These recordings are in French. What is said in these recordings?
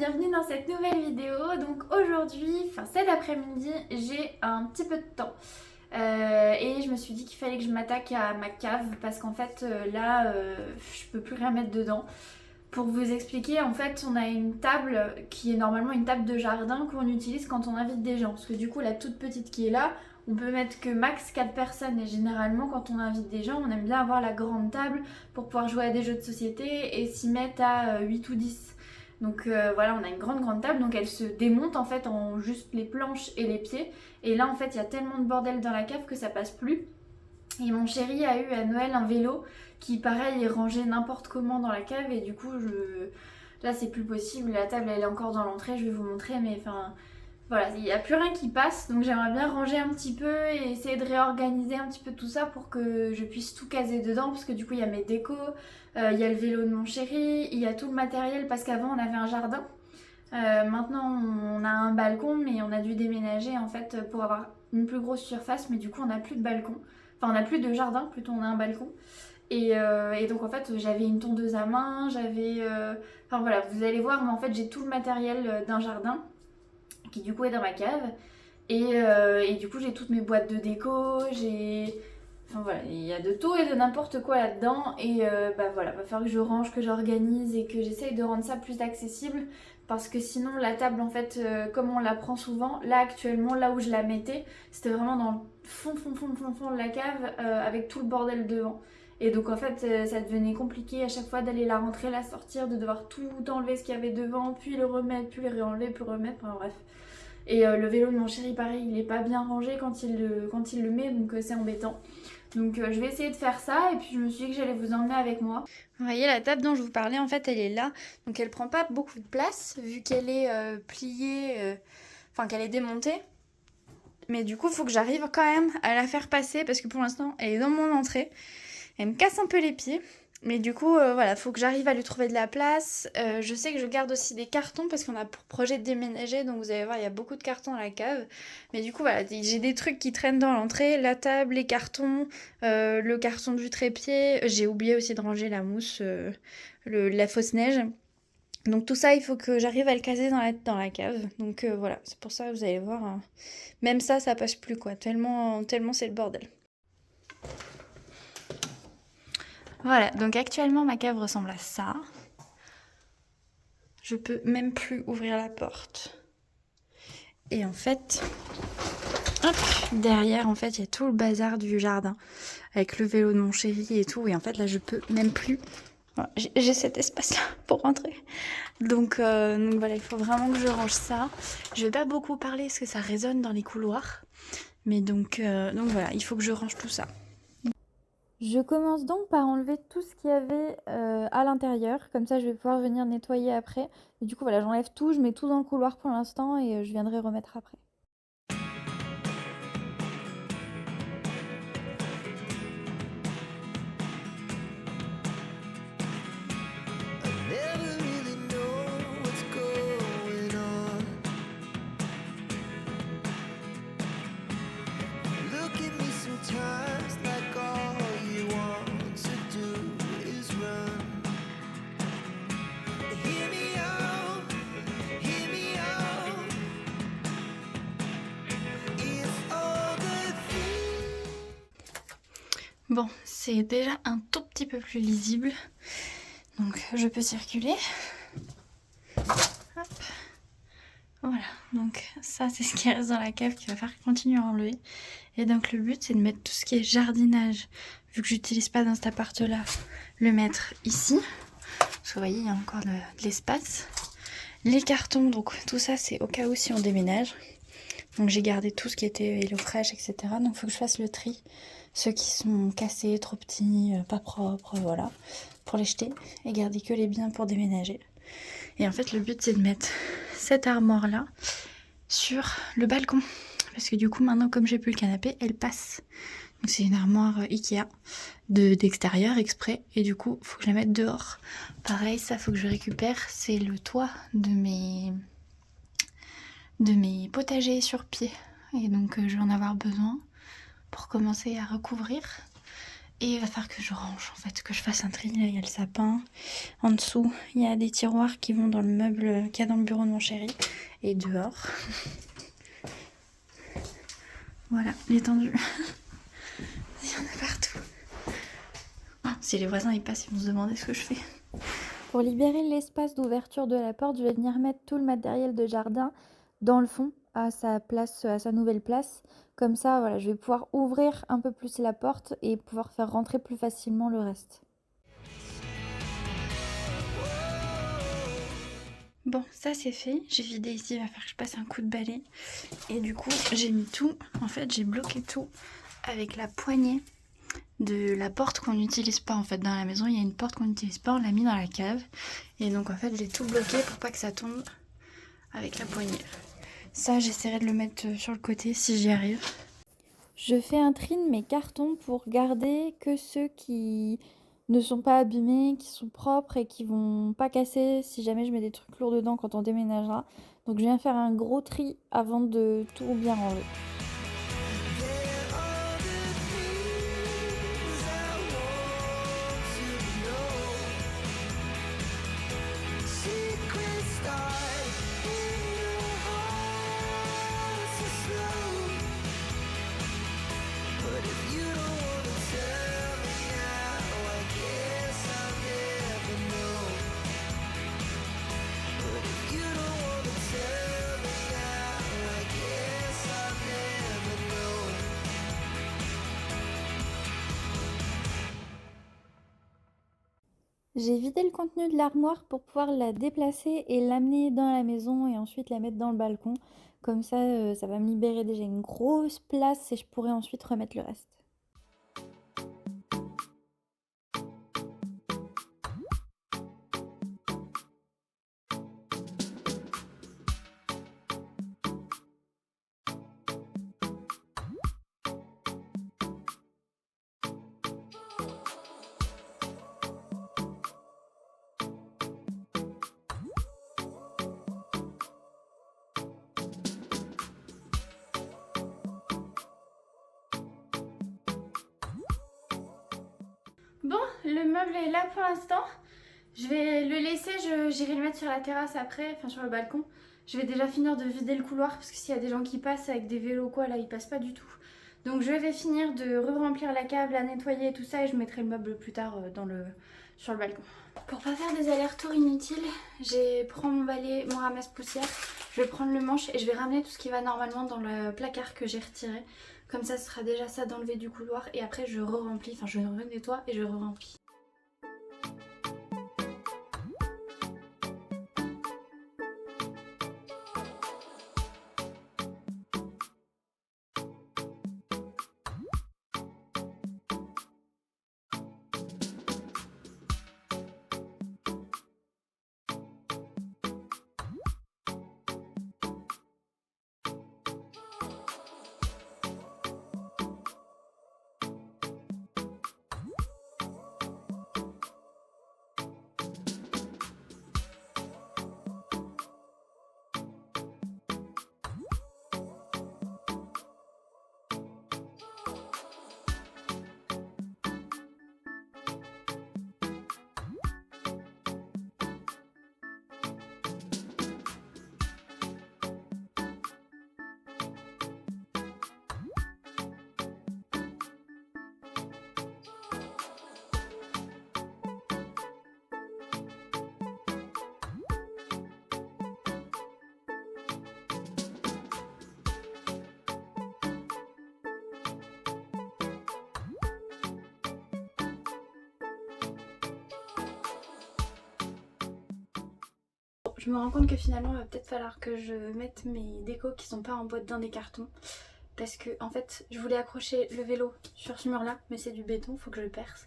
bienvenue dans cette nouvelle vidéo. Donc aujourd'hui, enfin cet après-midi, j'ai un petit peu de temps. Et je me suis dit qu'il fallait que je m'attaque à ma cave parce qu'en fait je peux plus rien mettre dedans. Pour vous expliquer, en fait on a une table qui est normalement une table de jardin qu'on utilise quand on invite des gens. Parce que du coup la toute petite qui est là, on peut mettre que max 4 personnes et généralement quand on invite des gens, on aime bien avoir la grande table pour pouvoir jouer à des jeux de société et s'y mettre à 8 ou 10. Donc voilà, on a une grande table, donc elle se démonte en fait en juste les planches et les pieds. Et là en fait il y a tellement de bordel dans la cave que ça passe plus. Et mon chéri a eu à Noël un vélo qui pareil est rangé n'importe comment dans la cave et du coup là c'est plus possible, la table elle est encore dans l'entrée, je vais vous montrer mais enfin voilà, il n'y a plus rien qui passe donc j'aimerais bien ranger un petit peu et essayer de réorganiser un petit peu tout ça pour que je puisse tout caser dedans parce que du coup il y a mes décos, il y a le vélo de mon chéri, il y a tout le matériel parce qu'avant on avait un jardin. Maintenant on a un balcon mais on a dû déménager en fait pour avoir une plus grosse surface mais du coup on n'a plus de balcon. Enfin on n'a plus de jardin, plutôt on a un balcon. Et donc en fait j'avais une tondeuse à main, enfin voilà, vous allez voir mais en fait j'ai tout le matériel d'un jardin qui du coup est dans ma cave. Et du coup j'ai toutes mes boîtes de déco, j'ai... Enfin voilà, il y a de tout et de n'importe quoi là-dedans. Et bah voilà, va falloir que je range, que j'organise et que j'essaye de rendre ça plus accessible. Parce que sinon la table en fait, comme on la prend souvent, là actuellement, là où je la mettais, c'était vraiment dans le fond de la cave avec tout le bordel devant. Et donc en fait ça devenait compliqué à chaque fois d'aller la rentrer, la sortir, de devoir tout enlever ce qu'il y avait devant, puis le remettre, puis le réenlever, puis le remettre, enfin bref. Et le vélo de mon chéri, pareil, il est pas bien rangé quand il le met, donc c'est embêtant. Donc je vais essayer de faire ça, et puis je me suis dit que j'allais vous emmener avec moi. Vous voyez, la table dont je vous parlais, en fait, elle est là. Donc elle prend pas beaucoup de place, vu qu'elle est pliée, enfin qu'elle est démontée. Mais du coup, il faut que j'arrive quand même à la faire passer, parce que pour l'instant, elle est dans mon entrée. Elle me casse un peu les pieds. Mais du coup, voilà, faut que j'arrive à lui trouver de la place. Je sais que je garde aussi des cartons parce qu'on a pour projet de déménager. Donc vous allez voir, il y a beaucoup de cartons à la cave. Mais du coup, voilà, j'ai des trucs qui traînent dans l'entrée. La table, les cartons, le carton du trépied. J'ai oublié aussi de ranger la mousse, la fausse neige. Donc tout ça, il faut que j'arrive à le caser dans la cave. Donc voilà, c'est pour ça que vous allez voir. Même ça passe plus quoi. Tellement c'est le bordel. Voilà, donc actuellement ma cave ressemble à ça. Je peux même plus ouvrir la porte. Et en fait, hop, derrière en fait il y a tout le bazar du jardin. Avec le vélo de mon chéri et tout. Et en fait là je peux même plus... Voilà, j'ai cet espace là pour rentrer. Donc voilà, il faut vraiment que je range ça. Je vais pas beaucoup parler parce que ça résonne dans les couloirs. Mais donc voilà, il faut que je range tout ça. Je commence donc par enlever tout ce qu'il y avait à l'intérieur, comme ça je vais pouvoir venir nettoyer après. Et du coup voilà, j'enlève tout, je mets tout dans le couloir pour l'instant et je viendrai remettre après. Never really know what's going on. Look at me sometimes like all you want to do is run. Hear me out, hear me out. If all the things... Bon, c'est déjà un tout petit peu plus lisible. Donc je peux circuler. Hop. Voilà, donc ça c'est ce qui reste dans la cave qu'il va falloir continuer à enlever. Et donc le but c'est de mettre tout ce qui est jardinage, vu que j'utilise pas dans cet appart là, le mettre ici. Parce que vous voyez il y a encore de l'espace. Les cartons, donc tout ça c'est au cas où si on déménage. Donc j'ai gardé tout ce qui était HelloFresh, etc. Donc il faut que je fasse le tri. Ceux qui sont cassés, trop petits, pas propres, voilà. Pour les jeter et garder que les biens pour déménager. Et en fait le but c'est de mettre cette armoire là sur le balcon. Parce que du coup maintenant comme j'ai plus le canapé, elle passe. Donc c'est une armoire Ikea d'extérieur exprès. Et du coup faut que je la mette dehors. Pareil ça faut que je récupère. C'est le toit de mes potagers sur pied. Et donc je vais en avoir besoin pour commencer à recouvrir. Et il va falloir que je range en fait, que je fasse un tri. Là il y a le sapin. En dessous il y a des tiroirs qui vont dans le meuble qu'il y a dans le bureau de mon chéri. Et dehors. Voilà, l'étendue. Il y en a partout. Ah, si les voisins ils passent, ils vont se demander ce que je fais. Pour libérer l'espace d'ouverture de la porte, je vais venir mettre tout le matériel de jardin dans le fond, à sa place, à sa nouvelle place. Comme ça, voilà, je vais pouvoir ouvrir un peu plus la porte et pouvoir faire rentrer plus facilement le reste. Bon, ça c'est fait. J'ai vidé ici, il va falloir que je passe un coup de balai. Et du coup, j'ai mis tout, en fait, j'ai bloqué tout avec la poignée de la porte qu'on n'utilise pas. En fait, dans la maison, il y a une porte qu'on n'utilise pas, on l'a mis dans la cave. Et donc, en fait, j'ai tout bloqué pour pas que ça tombe avec la poignée. Ça, j'essaierai de le mettre sur le côté si j'y arrive. Je fais un tri de mes cartons pour garder que ceux qui ne sont pas abîmés, qui sont propres et qui vont pas casser si jamais je mets des trucs lourds dedans quand on déménagera. Donc je viens faire un gros tri avant de tout bien ranger. J'ai vidé le contenu de l'armoire pour pouvoir la déplacer et l'amener dans la maison et ensuite la mettre dans le balcon. Comme ça, ça va me libérer déjà une grosse place et je pourrai ensuite remettre le reste. Bon, le meuble est là pour l'instant. Je vais le laisser, j'irai le mettre sur la terrasse après, enfin sur le balcon. Je vais déjà finir de vider le couloir parce que s'il y a des gens qui passent avec des vélos quoi, là ils passent pas du tout. Donc je vais finir de re-remplir la cave, la nettoyer et tout ça et je mettrai le meuble plus tard sur le balcon. Pour pas faire des allers-retours inutiles, j'ai pris mon balai, mon ramasse-poussière, je vais prendre le manche et je vais ramener tout ce qui va normalement dans le placard que j'ai retiré. Comme ça, ce sera déjà ça d'enlever du couloir et après je re-remplis, enfin je nettoie et je re-remplis. Je me rends compte que finalement il va peut-être falloir que je mette mes décos qui sont pas en boîte dans des cartons. Parce que en fait je voulais accrocher le vélo sur ce mur là mais c'est du béton, faut que je le perce.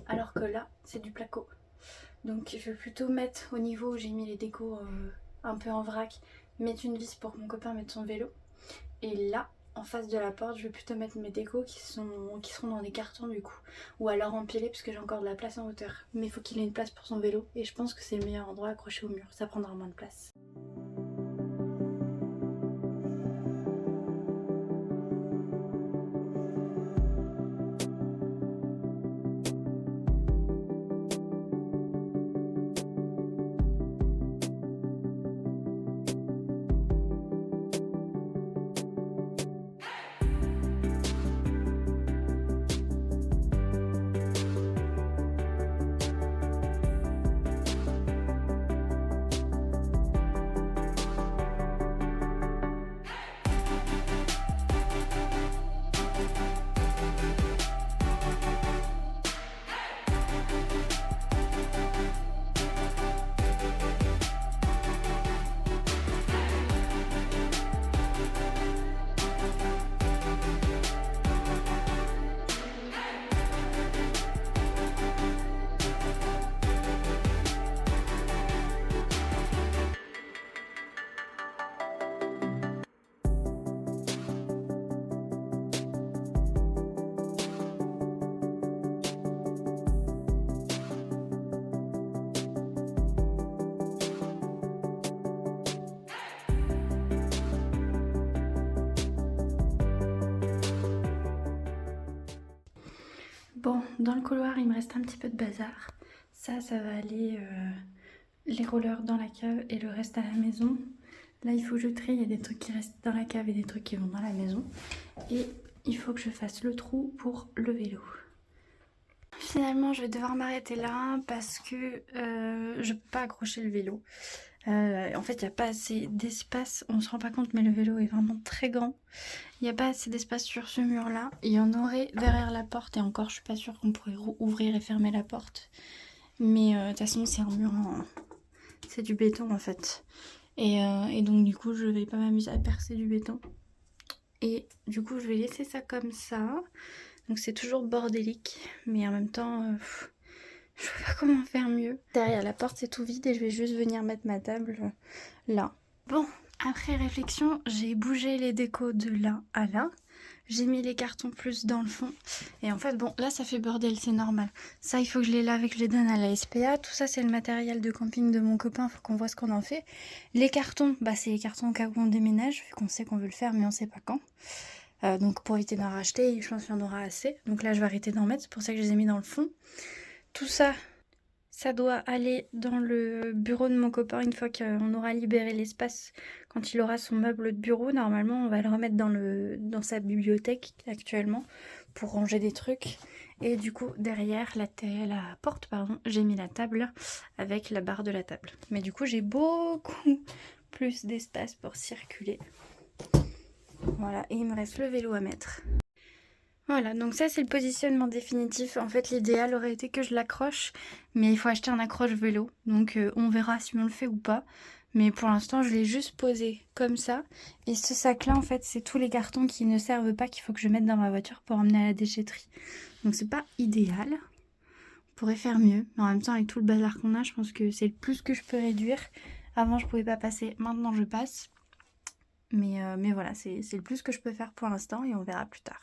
Alors que là c'est du placo. Donc je vais plutôt mettre au niveau où j'ai mis les décos un peu en vrac, mettre une vis pour que mon copain mette son vélo. Et là en face de la porte je vais plutôt mettre mes décos qui seront dans des cartons du coup. Ou alors empiler parce que j'ai encore de la place en hauteur. Mais il faut qu'il ait une place pour son vélo et je pense que c'est le meilleur endroit accroché au mur, ça prendra moins de place. Bon, dans le couloir, il me reste un petit peu de bazar. Ça va aller les rollers dans la cave et le reste à la maison. Là, il faut que je trie, il y a des trucs qui restent dans la cave et des trucs qui vont dans la maison. Et il faut que je fasse le trou pour le vélo. Finalement, je vais devoir m'arrêter là parce que je peux pas accrocher le vélo. En fait, il n'y a pas assez d'espace, on se rend pas compte, mais le vélo est vraiment très grand. Il n'y a pas assez d'espace sur ce mur-là. Il y en aurait derrière la porte, et encore, je suis pas sûre qu'on pourrait ouvrir et fermer la porte. Mais de toute façon, c'est un mur en... c'est du béton en fait. Et donc, du coup, je vais pas m'amuser à percer du béton. Et du coup, je vais laisser ça comme ça. Donc, c'est toujours bordélique, mais en même temps... je sais pas comment faire mieux. Derrière la porte, c'est tout vide et je vais juste venir mettre ma table là. Bon, après réflexion, j'ai bougé les décos de là à là. J'ai mis les cartons plus dans le fond. Et en fait, bon, là, ça fait bordel, c'est normal. Ça, il faut que je les lave et que je les donne à la SPA. Tout ça, c'est le matériel de camping de mon copain. Faut qu'on voit ce qu'on en fait. Les cartons, bah, c'est les cartons au cas où on déménage, vu qu'on sait qu'on veut le faire, mais on sait pas quand. Donc, pour éviter d'en racheter, je pense qu'il y en aura assez. Donc là, je vais arrêter d'en mettre. C'est pour ça que je les ai mis dans le fond. Tout ça, ça doit aller dans le bureau de mon copain une fois qu'on aura libéré l'espace. Quand il aura son meuble de bureau, normalement, on va le remettre dans sa bibliothèque actuellement pour ranger des trucs. Et du coup, derrière la porte, j'ai mis la table avec la barre de la table. Mais du coup, j'ai beaucoup plus d'espace pour circuler. Voilà, et il me reste le vélo à mettre. Voilà, donc ça c'est le positionnement définitif. En fait, l'idéal aurait été que je l'accroche, mais il faut acheter un accroche vélo. Donc on verra si on le fait ou pas. Mais pour l'instant, je l'ai juste posé comme ça. Et ce sac-là, en fait, c'est tous les cartons qui ne servent pas qu'il faut que je mette dans ma voiture pour emmener à la déchetterie. Donc c'est pas idéal. On pourrait faire mieux. Mais en même temps, avec tout le bazar qu'on a, je pense que c'est le plus que je peux réduire. Avant, je pouvais pas passer. Maintenant, je passe. Mais voilà, c'est le plus que je peux faire pour l'instant et on verra plus tard.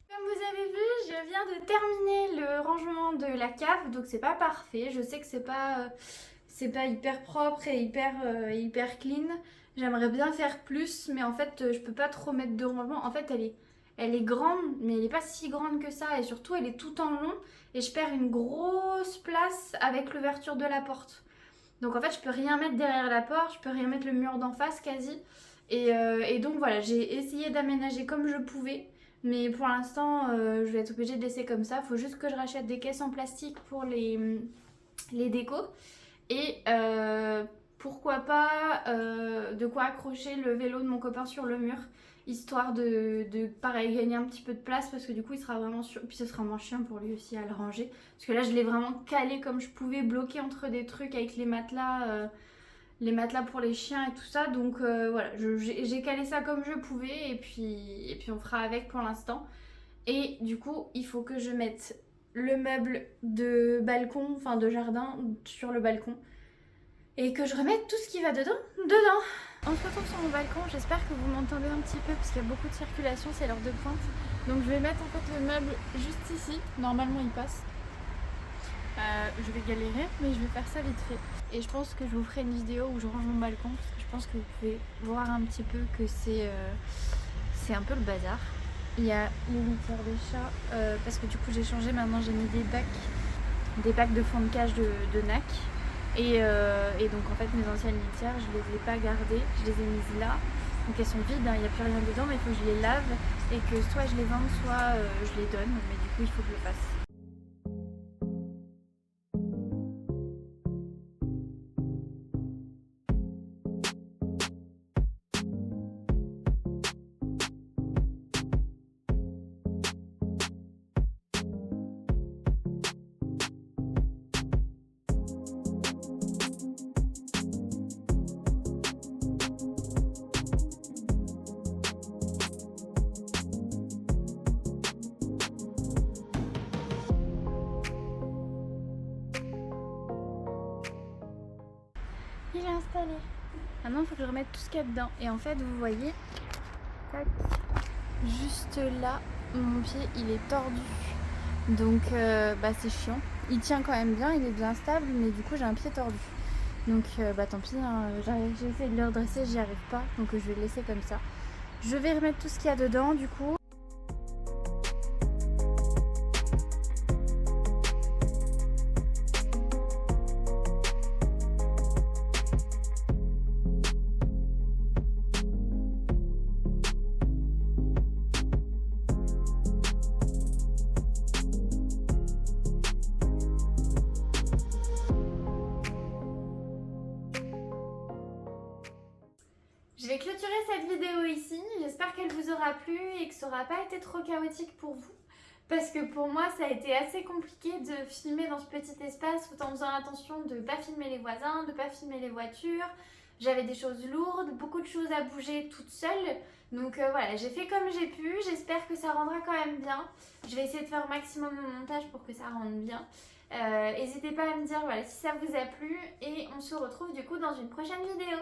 Comme vous avez vu, je viens de terminer le rangement de la cave, donc c'est pas parfait. Je sais que c'est pas hyper propre et hyper clean. J'aimerais bien faire plus, mais en fait, je peux pas trop mettre de rangement. En fait, elle est grande, mais elle est pas si grande que ça. Et surtout, elle est tout en long. Et je perds une grosse place avec l'ouverture de la porte. Donc en fait, je peux rien mettre derrière la porte, je peux rien mettre le mur d'en face quasi. Et donc voilà, j'ai essayé d'aménager comme je pouvais. Mais pour l'instant, je vais être obligée de laisser comme ça. Il faut juste que je rachète des caisses en plastique pour les décos. Et pourquoi pas de quoi accrocher le vélo de mon copain sur le mur. Histoire de pareil, gagner un petit peu de place. Parce que du coup, il sera vraiment sûr. Puis ce sera moins chiant pour lui aussi à le ranger. Parce que là, je l'ai vraiment calé comme je pouvais, bloqué entre des trucs avec les matelas. Les matelas pour les chiens et tout ça, donc voilà, j'ai calé ça comme je pouvais et puis on fera avec pour l'instant. Et du coup, il faut que je mette le meuble de balcon, enfin de jardin, sur le balcon et que je remette tout ce qui va dedans. On se retrouve sur mon balcon, j'espère que vous m'entendez un petit peu parce qu'il y a beaucoup de circulation, c'est l'heure de pointe. Donc je vais mettre en fait le meuble juste ici, normalement il passe. Je vais galérer, mais je vais faire ça vite fait. Et je pense que je vous ferai une vidéo où je range mon balcon. Parce que je pense que vous pouvez voir un petit peu que c'est un peu le bazar. Il y a les litières des chats, parce que du coup j'ai changé. Maintenant j'ai mis des bacs de fond de cage de NAC. Et donc en fait mes anciennes litières, je les ai pas gardées. Je les ai mises là. Donc elles sont vides, hein, il n'y a plus rien dedans, mais il faut que je les lave. Et que soit je les vende, soit je les donne. Mais du coup il faut que je le fasse. Il est installé. Maintenant il faut que je remette tout ce qu'il y a dedans. Et en fait vous voyez, tac, juste là, mon pied il est tordu. Donc c'est chiant. Il tient quand même bien, il est bien stable, mais du coup j'ai un pied tordu. Donc tant pis, hein, j'ai essayé de le redresser, j'y arrive pas. Donc je vais le laisser comme ça. Je vais remettre tout ce qu'il y a dedans du coup. cette vidéo ici. J'espère qu'elle vous aura plu et que ça n'aura pas été trop chaotique pour vous. Parce que pour moi, ça a été assez compliqué de filmer dans ce petit espace tout en faisant attention de ne pas filmer les voisins, de ne pas filmer les voitures. J'avais des choses lourdes, beaucoup de choses à bouger toute seule. Donc voilà, j'ai fait comme j'ai pu. J'espère que ça rendra quand même bien. Je vais essayer de faire au maximum mon montage pour que ça rende bien. N'hésitez pas à me dire voilà, si ça vous a plu. Et on se retrouve du coup dans une prochaine vidéo.